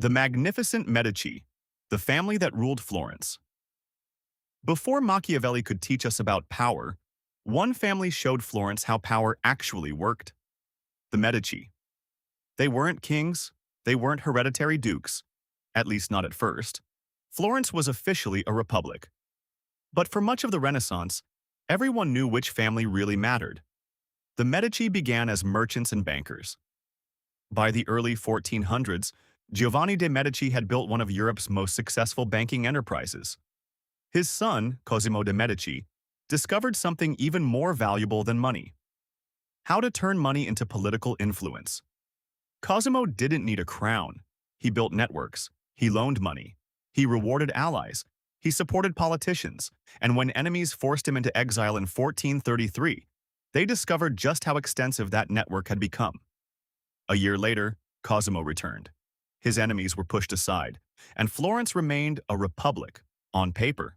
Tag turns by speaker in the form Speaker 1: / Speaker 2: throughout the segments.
Speaker 1: The Magnificent Medici, the family that ruled Florence. Before Machiavelli could teach us about power, one family showed Florence how power actually worked. The Medici. They weren't kings, they weren't hereditary dukes, at least not at first. Florence was officially a republic. But for much of the Renaissance, everyone knew which family really mattered. The Medici began as merchants and bankers. By the early 1400s, Giovanni de' Medici had built one of Europe's most successful banking enterprises. His son, Cosimo de' Medici, discovered something even more valuable than money: how to turn money into political influence. Cosimo didn't need a crown. He built networks, he loaned money, he rewarded allies, he supported politicians, and when enemies forced him into exile in 1433, they discovered just how extensive that network had become. A year later, Cosimo returned. His enemies were pushed aside, and Florence remained a republic, on paper.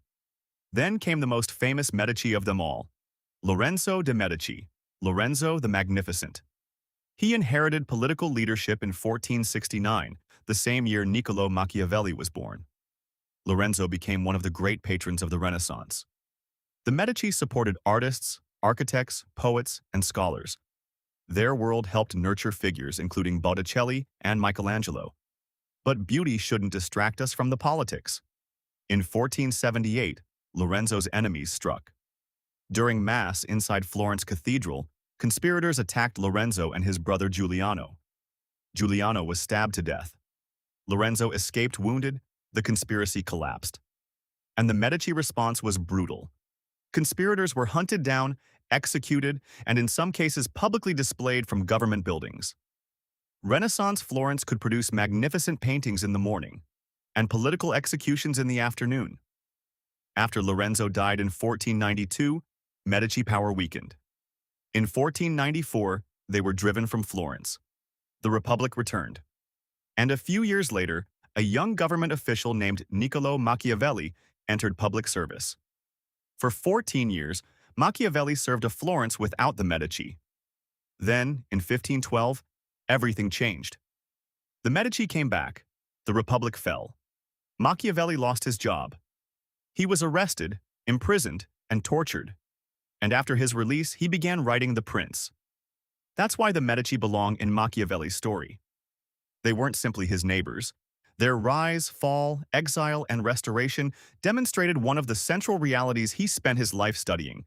Speaker 1: Then came the most famous Medici of them all, Lorenzo de' Medici, Lorenzo the Magnificent. He inherited political leadership in 1469, the same year Niccolò Machiavelli was born. Lorenzo became one of the great patrons of the Renaissance. The Medici supported artists, architects, poets, and scholars. Their world helped nurture figures including Botticelli and Michelangelo. But beauty shouldn't distract us from the politics. In 1478, Lorenzo's enemies struck. During Mass inside Florence Cathedral, conspirators attacked Lorenzo and his brother Giuliano. Giuliano was stabbed to death. Lorenzo escaped wounded, the conspiracy collapsed. And the Medici response was brutal. Conspirators were hunted down, executed, and in some cases publicly displayed from government buildings. Renaissance Florence could produce magnificent paintings in the morning and political executions in the afternoon. After Lorenzo died in 1492, Medici power weakened. In 1494, they were driven from Florence. The Republic returned. And a few years later, a young government official named Niccolò Machiavelli entered public service. For 14 years, Machiavelli served a Florence without the Medici. Then, in 1512, everything changed. The Medici came back. The Republic fell. Machiavelli lost his job. He was arrested, imprisoned, and tortured. And after his release, he began writing The Prince. That's why the Medici belong in Machiavelli's story. They weren't simply his neighbors. Their rise, fall, exile, and restoration demonstrated one of the central realities he spent his life studying.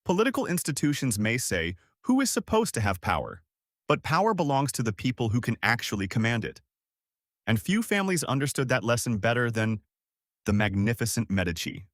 Speaker 1: Political institutions may say, who is supposed to have power? But power belongs to the people who can actually command it. And few families understood that lesson better than the Magnificent Medici.